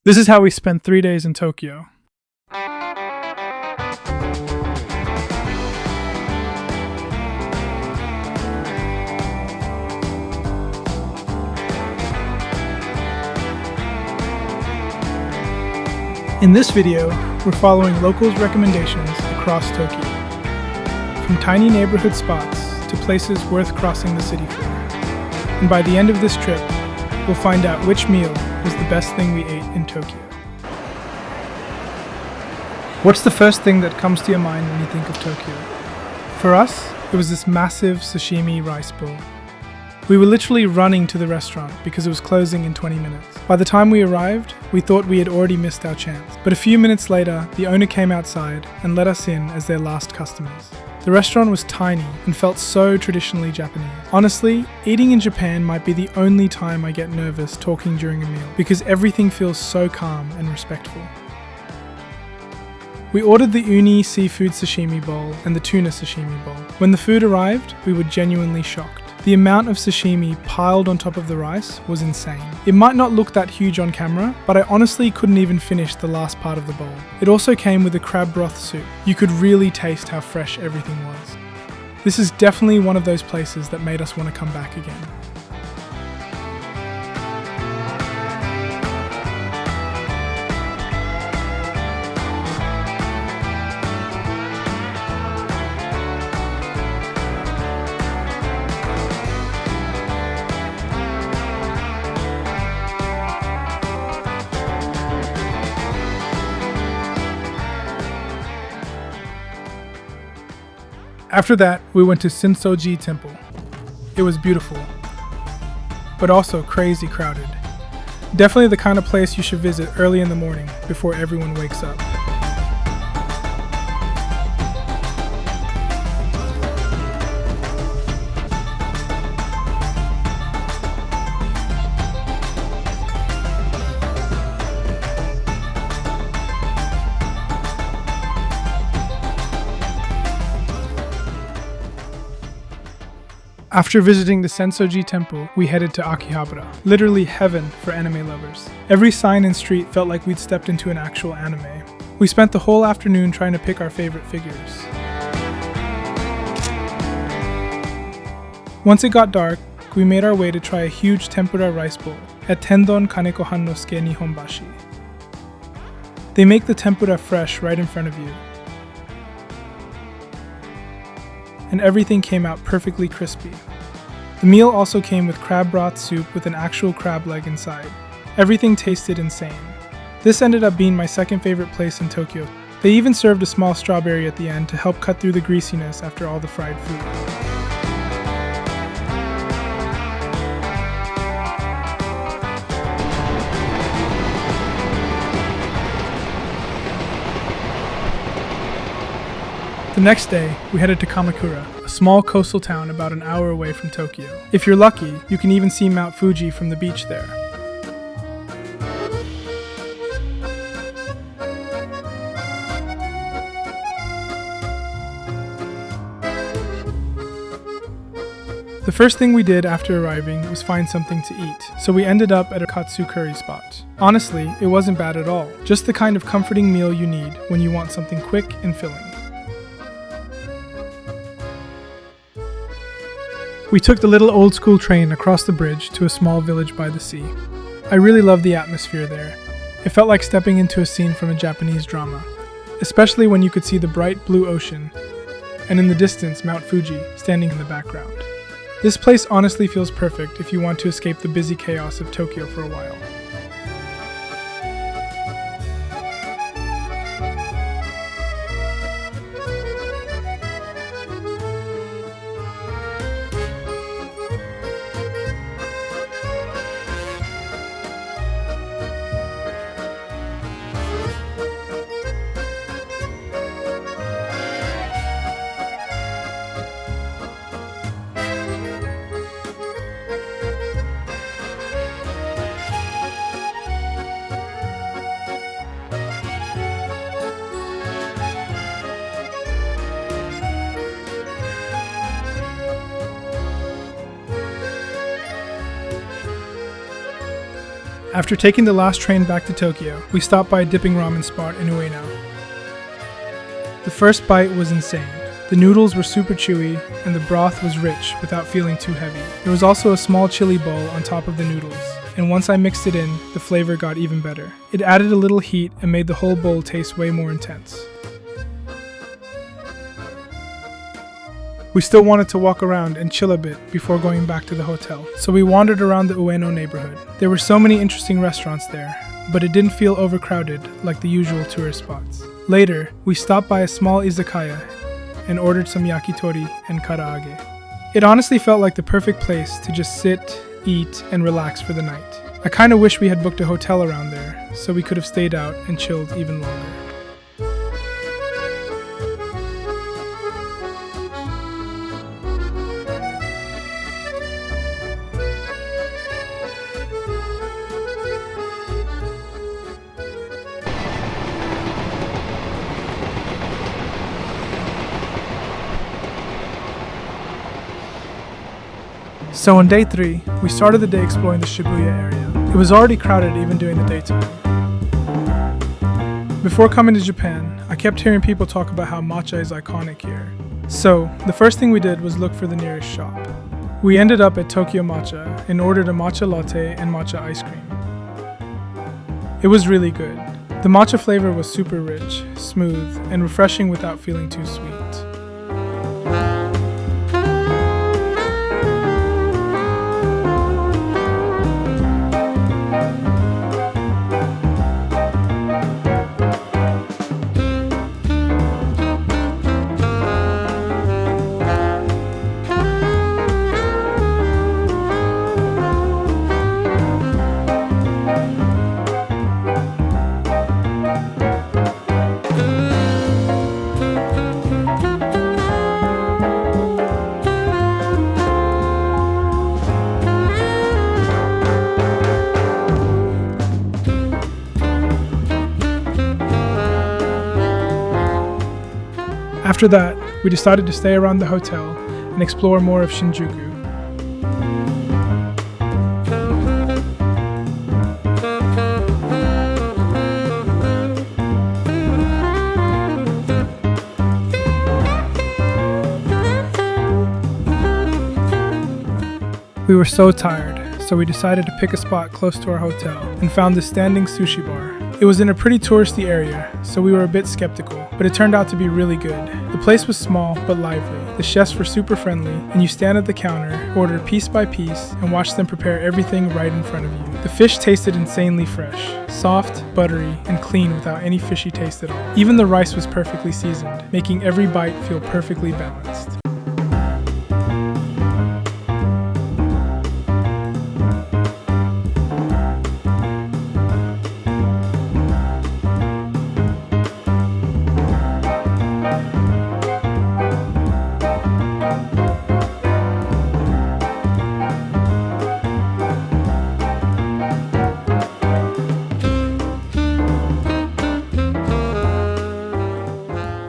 This is how we spent 3 days in Tokyo. In this video, we're following locals' recommendations across Tokyo. From tiny neighborhood spots to places worth crossing the city for. And by the end of this trip, we'll find out which meal was the best thing we ate in Tokyo. What's the first thing that comes to your mind when you think of Tokyo? For us, it was this massive sashimi rice bowl. We were literally running to the restaurant because it was closing in 20 minutes. By the time we arrived, we thought we had already missed our chance. But a few minutes later, the owner came outside and let us in as their last customers. The restaurant was tiny and felt so traditionally Japanese. Honestly, eating in Japan might be the only time I get nervous talking during a meal because everything feels so calm and respectful. We ordered the uni seafood sashimi bowl and the tuna sashimi bowl. When the food arrived, we were genuinely shocked. The amount of sashimi piled on top of the rice was insane. It might not look that huge on camera, but I honestly couldn't even finish the last part of the bowl. It also came with a crab broth soup. You could really taste how fresh everything was. This is definitely one of those places that made us want to come back again. After that, we went to Sensoji Temple. It was beautiful, but also crazy crowded. Definitely the kind of place you should visit early in the morning before everyone wakes up. After visiting the Sensoji Temple, we headed to Akihabara, literally heaven for anime lovers. Every sign and street felt like we'd stepped into an actual anime. We spent the whole afternoon trying to pick our favorite figures. Once it got dark, we made our way to try a huge tempura rice bowl at Tendon Kaneko Hannosuke Nihonbashi. They make the tempura fresh right in front of you, and everything came out perfectly crispy. The meal also came with crab broth soup with an actual crab leg inside. Everything tasted insane. This ended up being my second favorite place in Tokyo. They even served a small strawberry at the end to help cut through the greasiness after all the fried food. The next day, we headed to Kamakura, a small coastal town about an hour away from Tokyo. If you're lucky, you can even see Mount Fuji from the beach there. The first thing we did after arriving was find something to eat, so we ended up at a katsu curry spot. Honestly, it wasn't bad at all, just the kind of comforting meal you need when you want something quick and filling. We took the little old-school train across the bridge to a small village by the sea. I really loved the atmosphere there. It felt like stepping into a scene from a Japanese drama, especially when you could see the bright blue ocean, and in the distance Mount Fuji standing in the background. This place honestly feels perfect if you want to escape the busy chaos of Tokyo for a while. After taking the last train back to Tokyo, we stopped by a dipping ramen spot in Ueno. The first bite was insane. The noodles were super chewy, and the broth was rich without feeling too heavy. There was also a small chili bowl on top of the noodles, and once I mixed it in, the flavor got even better. It added a little heat and made the whole bowl taste way more intense. We still wanted to walk around and chill a bit before going back to the hotel, so we wandered around the Ueno neighborhood. There were so many interesting restaurants there, but it didn't feel overcrowded like the usual tourist spots. Later, we stopped by a small izakaya and ordered some yakitori and karaage. It honestly felt like the perfect place to just sit, eat, and relax for the night. I kinda wish we had booked a hotel around there, so we could have stayed out and chilled even longer. So on day 3, we started the day exploring the Shibuya area. It was already crowded even during the daytime. Before coming to Japan, I kept hearing people talk about how matcha is iconic here. So, the first thing we did was look for the nearest shop. We ended up at Tokyo Matcha and ordered a matcha latte and matcha ice cream. It was really good. The matcha flavor was super rich, smooth, and refreshing without feeling too sweet. After that, we decided to stay around the hotel and explore more of Shinjuku. We were so tired, so we decided to pick a spot close to our hotel and found this standing sushi bar. It was in a pretty touristy area, so we were a bit skeptical, but it turned out to be really good. The place was small but lively. The chefs were super friendly, and you stand at the counter, order piece by piece, and watch them prepare everything right in front of you. The fish tasted insanely fresh, soft, buttery, and clean without any fishy taste at all. Even the rice was perfectly seasoned, making every bite feel perfectly balanced.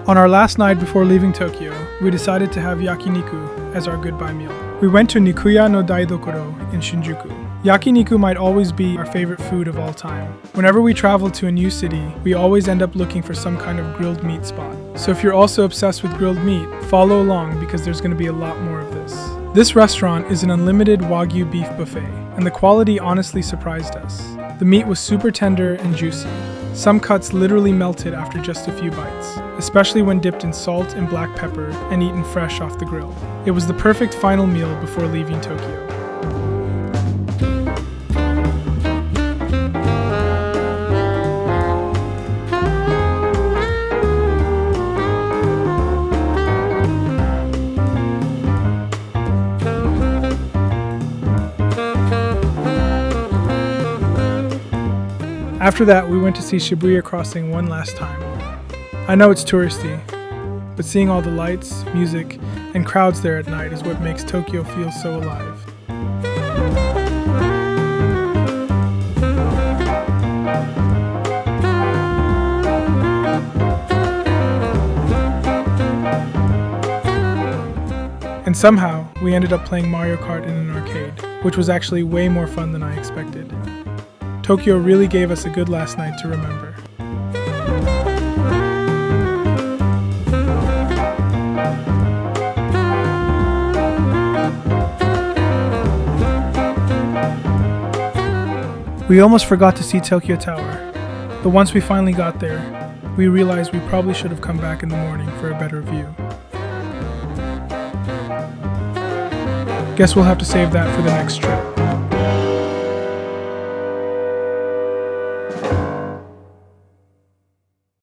On our last night before leaving Tokyo, we decided to have yakiniku as our goodbye meal. We went to Nikuya no Daidokoro in Shinjuku. Yakiniku might always be our favorite food of all time. Whenever we travel to a new city, we always end up looking for some kind of grilled meat spot. So if you're also obsessed with grilled meat, follow along because there's going to be a lot more of this. This restaurant is an unlimited Wagyu beef buffet, and the quality honestly surprised us. The meat was super tender and juicy. Some cuts literally melted after just a few bites, especially when dipped in salt and black pepper and eaten fresh off the grill. It was the perfect final meal before leaving Tokyo. After that, we went to see Shibuya Crossing one last time. I know it's touristy, but seeing all the lights, music, and crowds there at night is what makes Tokyo feel so alive. And somehow, we ended up playing Mario Kart in an arcade, which was actually way more fun than I expected. Tokyo really gave us a good last night to remember. We almost forgot to see Tokyo Tower, but once we finally got there, we realized we probably should have come back in the morning for a better view. Guess we'll have to save that for the next trip.